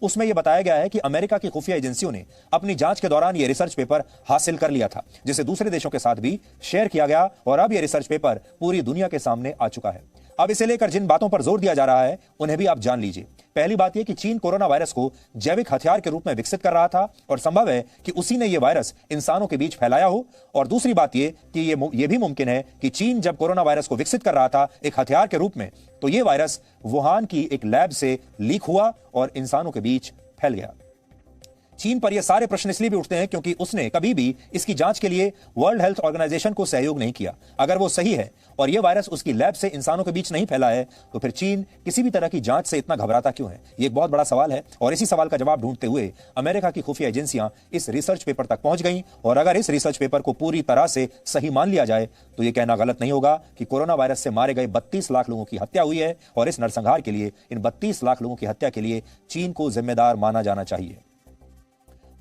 उसमें यह बताया गया है कि अमेरिका की खुफिया एजेंसियों ने अपनी जांच के दौरान यह रिसर्च पेपर हासिल कर लिया था, जिसे दूसरे देशों के साथ भी शेयर किया गया और अब यह रिसर्च पेपर पूरी दुनिया के सामने आ चुका है। अब इसे लेकर जिन बातों पर जोर दिया जा रहा है उन्हें भी आप जान लीजिए। पहली बात यह कि चीन कोरोना वायरस को जैविक हथियार के रूप में विकसित कर रहा था और संभव है कि उसी ने यह वायरस इंसानों के बीच फैलाया हो। और दूसरी बात यह कि यह भी मुमकिन है कि चीन जब कोरोना वायरस को विकसित कर रहा था एक हथियार के रूप में, तो यह वायरस वुहान की एक लैब से लीक हुआ और इंसानों के बीच फैल गया। चीन पर यह सारे प्रश्न इसलिए भी उठते हैं क्योंकि उसने कभी भी इसकी जांच के लिए वर्ल्ड हेल्थ ऑर्गेनाइजेशन को सहयोग नहीं किया। अगर वो सही है और यह वायरस उसकी लैब से इंसानों के बीच नहीं फैला है, तो फिर चीन किसी भी तरह की जांच से इतना घबराता क्यों है? ये एक बहुत बड़ा सवाल है और इसी सवाल का जवाब ढूंढते हुए अमेरिका की खुफिया एजेंसियां इस रिसर्च पेपर तक पहुंच गई। और अगर इस रिसर्च पेपर को पूरी तरह से सही मान लिया जाए तो यह कहना गलत नहीं होगा कि कोरोना वायरस से मारे गए 32 लाख लोगों की हत्या हुई है और इस नरसंहार के लिए, इन 32 लाख लोगों की हत्या के लिए चीन को जिम्मेदार माना जाना चाहिए।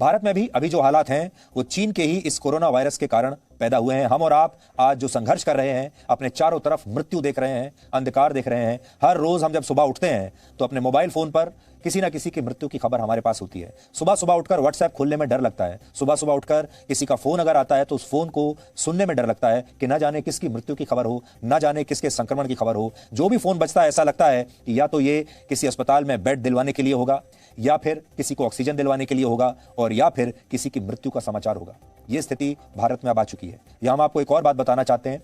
भारत में भी अभी जो हालात हैं वो चीन के ही इस कोरोना वायरस के कारण पैदा हुए हैं। हम और आप आज जो संघर्ष कर रहे हैं, अपने चारों तरफ मृत्यु देख रहे हैं, अंधकार देख रहे हैं। हर रोज हम जब सुबह उठते हैं तो अपने मोबाइल फोन पर किसी ना किसी की मृत्यु की खबर हमारे पास होती है। सुबह सुबह उठकर व्हाट्सएप खोलने में डर लगता है। सुबह सुबह उठकर किसी का फोन अगर आता है तो उस फोन को सुनने में डर लगता है कि ना जाने किसकी मृत्यु की खबर हो, ना जाने किसके संक्रमण की खबर हो। जो भी फोन बजता है ऐसा लगता है कि या तो ये किसी अस्पताल में बेड दिलवाने के लिए होगा, या फिर किसी को ऑक्सीजन दिलवाने के लिए होगा, और या फिर किसी की मृत्यु का समाचार होगा। यह स्थिति भारत में अब आ चुकी है। यहां हम आपको एक और बात बताना चाहते हैं,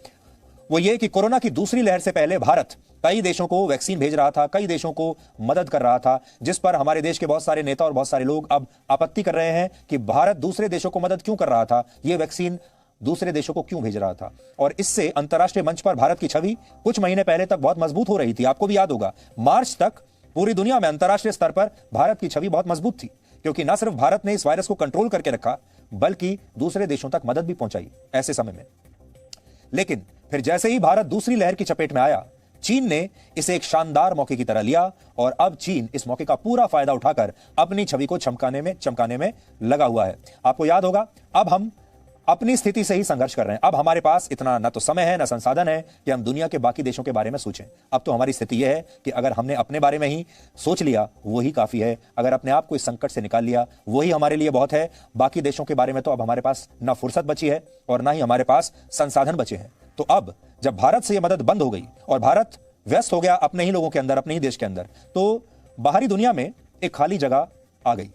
वो ये कि कोरोना की दूसरी लहर से पहले भारत कई देशों को वैक्सीन भेज रहा था, कई देशों को मदद कर रहा था, जिस पर हमारे देश के बहुत सारे नेता और बहुत सारे लोग अब आपत्ति कर रहे हैं कि भारत दूसरे देशों को मदद क्यों कर रहा था, ये वैक्सीन दूसरे देशों को क्यों भेज रहा था। और इससे अंतर्राष्ट्रीय मंच पर भारत की छवि कुछ महीने पहले तक बहुत मजबूत हो रही थी। आपको भी याद होगा, मार्च तक पूरी दुनिया में अंतर्राष्ट्रीय स्तर पर भारत की छवि बहुत मजबूत थी, क्योंकि न सिर्फ भारत ने इस वायरस को कंट्रोल करके रखा बल्कि दूसरे देशों तक मदद भी पहुंचाई ऐसे समय में। लेकिन फिर जैसे ही भारत दूसरी लहर की चपेट में आया, चीन ने इसे एक शानदार मौके की तरह लिया और अब चीन इस मौके का पूरा फायदा उठाकर अपनी छवि को चमकाने में लगा हुआ है। आपको याद होगा, अब हम अपनी स्थिति से ही संघर्ष कर रहे हैं। अब हमारे पास इतना न तो समय है न संसाधन है कि हम दुनिया के बाकी देशों के बारे में सोचें। अब तो हमारी स्थिति यह है कि अगर हमने अपने बारे में ही सोच लिया वही काफी है। अगर अपने आप को इस संकट से निकाल लिया वही हमारे लिए बहुत है। बाकी देशों के बारे में तो अब हमारे पास न फुर्सत बची है और ना ही हमारे पास संसाधन बचे हैं। तो अब जब भारत से यह मदद बंद हो गई और भारत व्यस्त हो गया अपने ही लोगों के अंदर, अपने ही देश के अंदर, तो बाहरी दुनिया में एक खाली जगह आ गई।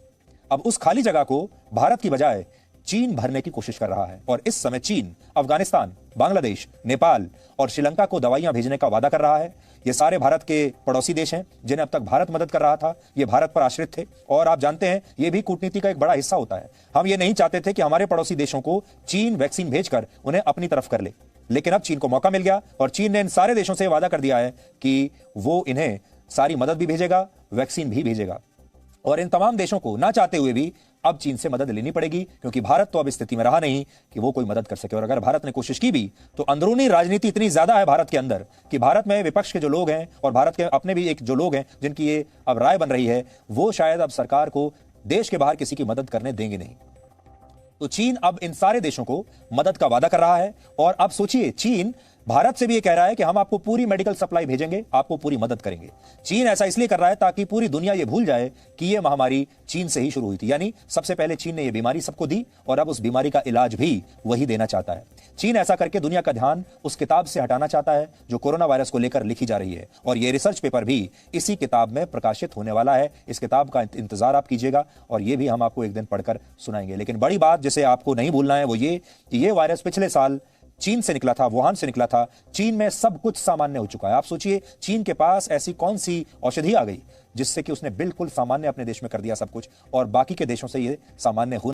अब उस खाली जगह को भारत की बजाय चीन भरने की कोशिश कर रहा है और इस समय चीन अफगानिस्तान, बांग्लादेश, नेपाल और श्रीलंका को दवाइयां भेजने का वादा कर रहा है। ये सारे भारत के पड़ोसी देश हैं जिन्हें अब तक भारत मदद कर रहा था। ये भारत पर आश्रित थे और आप जानते हैं ये भी कूटनीति का एक बड़ा हिस्सा होता है। हम ये नहीं चाहते थे कि हमारे पड़ोसी देशों को चीन वैक्सीन भेजकर उन्हें अपनी तरफ कर ले, लेकिन अब चीन को मौका मिल गया और चीन ने इन सारे देशों से वादा कर दिया है कि वो इन्हें सारी मदद भी भेजेगा, वैक्सीन भी भेजेगा। और इन तमाम देशों को ना चाहते हुए भी अब चीन से मदद लेनी पड़ेगी, क्योंकि भारत तो अब इस स्थिति में रहा नहीं कि वो कोई मदद कर सके। और अगर भारत ने कोशिश की भी तो अंदरूनी राजनीति इतनी ज्यादा है भारत के अंदर कि भारत में विपक्ष के जो लोग हैं और भारत के अपने भी एक जो लोग हैं जिनकी ये अब राय बन रही है, वो शायद अब सरकार को देश के बाहर किसी की मदद करने देंगे नहीं। तो चीन अब इन सारे देशों को मदद का वादा कर रहा है और अब सोचिए, चीन भारत से भी ये कह रहा है कि हम आपको पूरी मेडिकल सप्लाई भेजेंगे, आपको पूरी मदद करेंगे। चीन ऐसा इसलिए कर रहा है ताकि पूरी दुनिया ये भूल जाए कि ये महामारी चीन से ही शुरू हुई थी। यानी सबसे पहले चीन ने ये बीमारी सबको दी और अब उस बीमारी का इलाज भी वही देना चाहता है। चीन ऐसा करके दुनिया का ध्यान उस किताब से हटाना चाहता है जो कोरोना वायरस को लेकर लिखी जा रही है और ये रिसर्च पेपर भी इसी किताब में प्रकाशित होने वाला है। इस किताब का इंतजार आप कीजिएगा और ये भी हम आपको एक दिन पढ़कर सुनाएंगे। लेकिन बड़ी बात जिसे आपको नहीं भूलना है वो ये कि ये वायरस पिछले साल चीन से निकला था, वुहान से निकला था। चीन में सब कुछ सामान्य हो चुका है। आप सोचिए, चीन के पास ऐसी कौन सी औषधि आ गई जिससे कि उसने बिल्कुल सामान्य अपने देश में कर दिया सब कुछ और बाकी के देशों से ये सामान्य हो